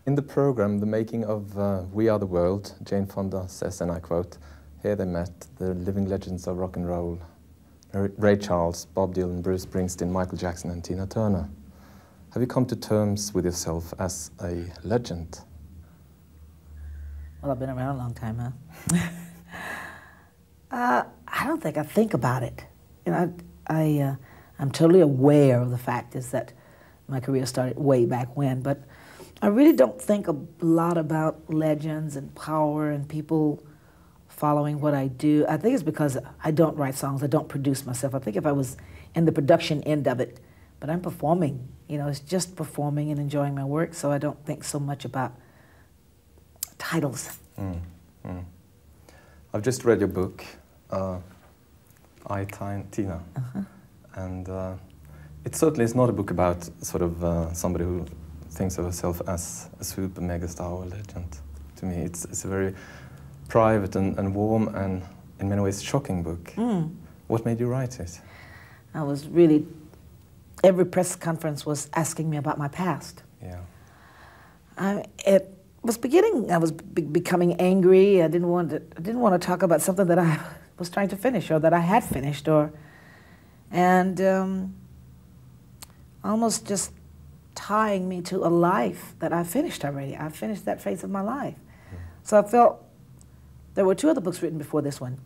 In the program, the making of We Are the World, Jane Fonda says, and I quote, "Here they met, the living legends of rock and roll, Ray Charles, Bob Dylan, Bruce Springsteen, Michael Jackson and Tina Turner. Have you come to terms with yourself as a legend?" Well, I've been around a long time, huh? I don't think I think about it. You know, I'm totally aware of the fact is that my career started way back when, but I really don't think a lot about legends and power and people following what I do. I think it's because I don't write songs, I don't produce myself. I think if I was in the production end of it, but I'm performing, you know, it's just performing and enjoying my work, so I don't think so much about titles. I've just read your book, Tina, and it certainly is not a book about sort of somebody who thinks of herself as a super megastar or legend. To me, it's a very private and warm and in many ways shocking book. What made you write it? I was really, every press conference was asking me about my past. Yeah. It was beginning, I was becoming angry. I didn't want to talk about something that I was trying to finish or that I had finished, and almost just tying me to a life that I finished already. I finished that phase of my life. So I felt, there were two other books written before this one,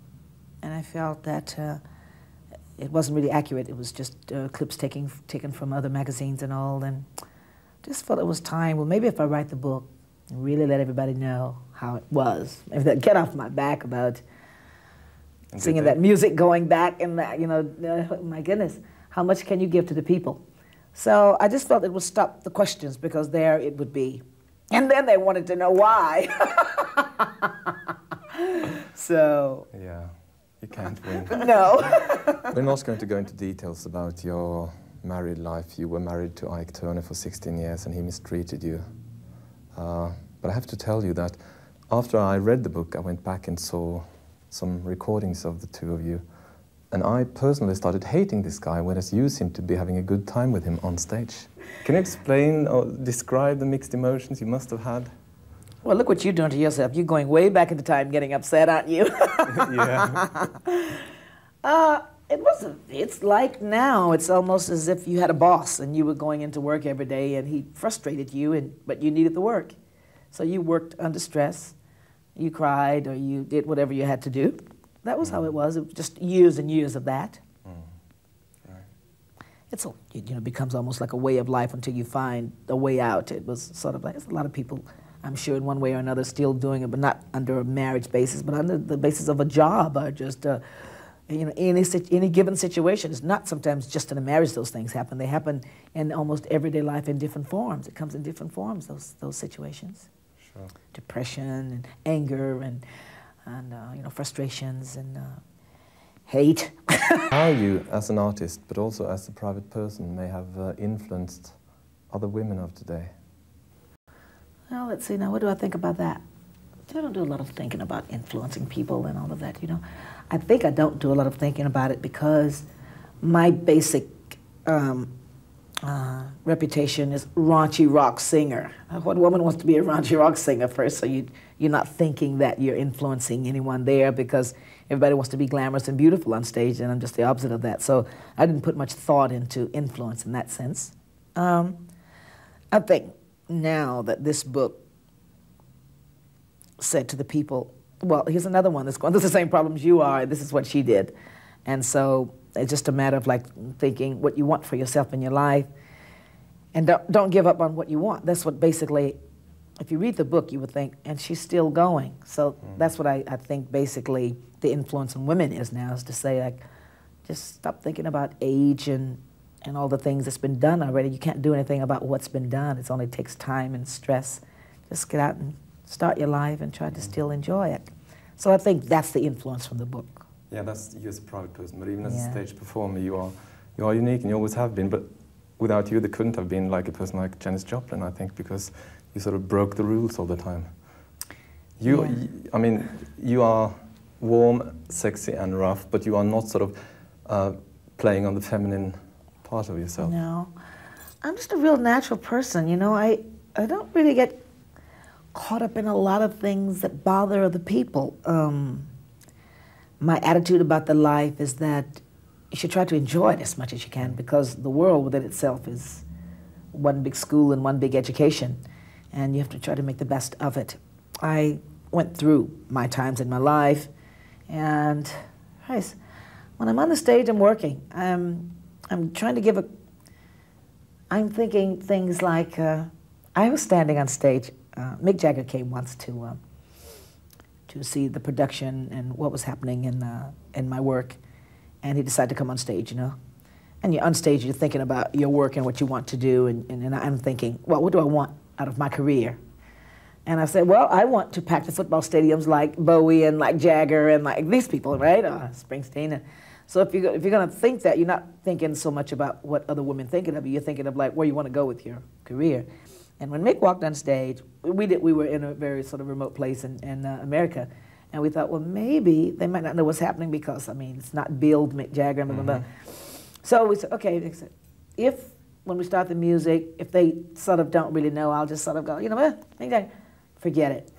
and I felt that it wasn't really accurate. It was just clips taken from other magazines and all, and just felt it was time, well, maybe if I write the book and really let everybody know how it was, maybe they'll get off my back about singing that music going back and that, you know, my goodness, how much can you give to the people? So I just felt it would stop the questions, because there it would be. And then they wanted to know why. So. Yeah, you can't win. No. We're not going to go into details about your married life. You were married to Ike Turner for 16 years and he mistreated you. But I have to tell you that after I read the book, I went back and saw some recordings of the two of you. And I personally started hating this guy, whereas you seemed to be having a good time with him on stage. Can you explain or describe the mixed emotions you must have had? Well, look what you're doing to yourself. You're going way back into time getting upset, aren't you? Yeah. It's like now, it's almost as if you had a boss and you were going into work every day and he frustrated you, but you needed the work. So you worked under stress, you cried, or you did whatever you had to do. That was how it was. It was just years and years of that. It becomes almost like a way of life until you find a way out. It was sort of like, there's a lot of people, I'm sure in one way or another, still doing it, but not under a marriage basis, but under the basis of a job, or just any given situation. It's not sometimes just in a marriage those things happen. They happen in almost everyday life in different forms. It comes in different forms, those situations. Sure. Depression and anger and frustrations and hate. How you, as an artist, but also as a private person, may have influenced other women of today? Well, let's see, now what do I think about that? I don't do a lot of thinking about influencing people and all of that, you know. I think I don't do a lot of thinking about it because my basic reputation is raunchy rock singer. What woman wants to be a raunchy rock singer first? So you're not thinking that you're influencing anyone there, because everybody wants to be glamorous and beautiful on stage, and I'm just the opposite of that. So I didn't put much thought into influence in that sense. I think now that this book said to the people, well, here's another one that's going through the same problems you are, this is what she did. And so it's just a matter of like thinking what you want for yourself in your life, and don't give up on what you want. That's what basically, if you read the book, you would think, and she's still going. So that's what I think basically the influence on women is now, is to say, like, just stop thinking about age and all the things that's been done already. You can't do anything about what's been done. It only takes time and stress. Just get out and start your life and try to still enjoy it. So I think that's the influence from the book. Yeah, that's you as a private person, but even as a stage performer, you are unique, and you always have been. But without you, there couldn't have been like a person like Janis Joplin, I think, because you sort of broke the rules all the time. I mean, you are warm, sexy, and rough, but you are not sort of playing on the feminine part of yourself. No, I'm just a real natural person. You know, I don't really get caught up in a lot of things that bother other people. My attitude about the life is that you should try to enjoy it as much as you can, because the world within itself is one big school and one big education, and you have to try to make the best of it. I went through my times in my life, and when I'm on the stage, I'm working. I'm trying to give I'm thinking things like, I was standing on stage. Mick Jagger came once to see the production and what was happening in my work, and he decided to come on stage, you know. And you're on stage, you're thinking about your work and what you want to do, and I'm thinking, well, what do I want out of my career? And I said, well, I want to pack the football stadiums like Bowie and like Jagger and like these people, right? Springsteen. And so if you're going to think that, you're not thinking so much about what other women thinking of you. You're thinking of like where you want to go with your career. And when Mick walked on stage, we were in a very sort of remote place in America, and we thought, well, maybe they might not know what's happening because, I mean, it's not billed Mick Jagger, blah, blah, blah. So we said, okay, if when we start the music, if they sort of don't really know, I'll just sort of go, you know what, Mick Jagger, forget it.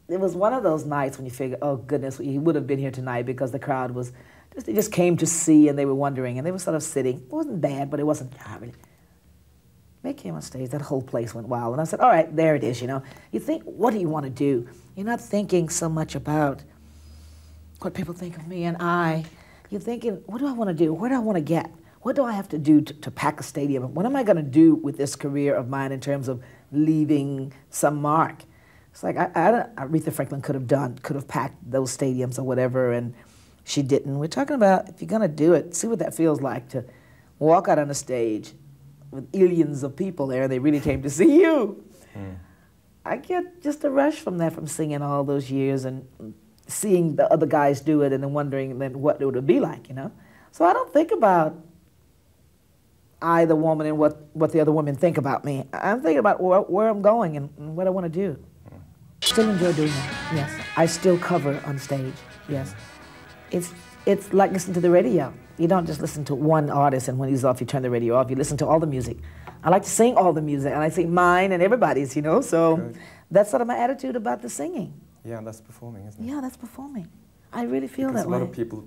It was one of those nights when you figure, oh goodness, he would have been here tonight, because the crowd was, they just came to see, and they were wondering, and they were sort of sitting. It wasn't bad, but it wasn't really. Mick came on stage, that whole place went wild, and I said, all right, there it is, you know. You think, what do you want to do? You're not thinking so much about what people think of me and I. You're thinking, what do I want to do? Where do I want to get? What do I have to do to pack a stadium? What am I going to do with this career of mine in terms of leaving some mark? It's like, Aretha Franklin could have packed those stadiums or whatever, and she didn't. We're talking about, if you're going to do it, see what that feels like to walk out on a stage with millions of people there, and they really came to see you. I get just a rush from that, from singing all those years and seeing the other guys do it and then wondering then what it would be like, you know? So I don't think about I, the woman, and what the other women think about me. I'm thinking about where I'm going and what I want to do. Still enjoy doing that, yes. I still cover on stage, yes. It's like listening to the radio. You don't just listen to one artist and when he's off, you turn the radio off. You listen to all the music. I like to sing all the music, and I sing mine and everybody's, you know, so good. That's sort of my attitude about the singing. Yeah, and that's performing, isn't it? Yeah, that's performing. I really feel that way. Because a lot of people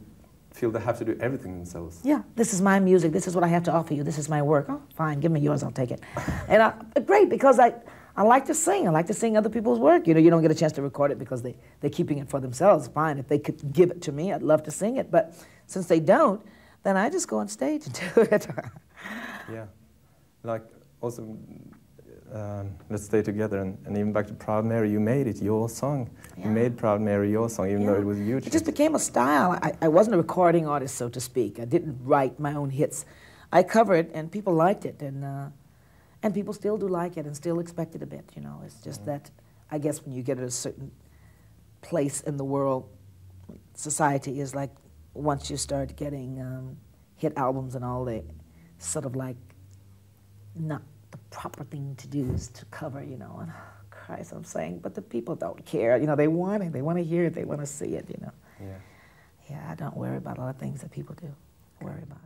feel they have to do everything themselves. Yeah, this is my music, this is what I have to offer you, this is my work. Oh, fine, give me yours, I'll take it. And great, because I like to sing. I like to sing other people's work. You know, you don't get a chance to record it because they're keeping it for themselves. Fine, if they could give it to me, I'd love to sing it. But since they don't, then I just go on stage and do it. Yeah, like also, let's stay together, and even back to Proud Mary, you made it your song. Yeah. You made Proud Mary your song, even though it was huge. It just became a style. I wasn't a recording artist, so to speak. I didn't write my own hits. I covered, and people liked it, and people still do like it and still expect it a bit, you know. It's just that, I guess when you get at a certain place in the world, society is like, once you start getting hit albums and all, they sort of like, not the proper thing to do is to cover, you know. And Christ, I'm saying, but the people don't care. You know, they want it, they want to hear it, they want to see it, you know. Yeah. Yeah, I don't worry about a lot of things that people do worry about.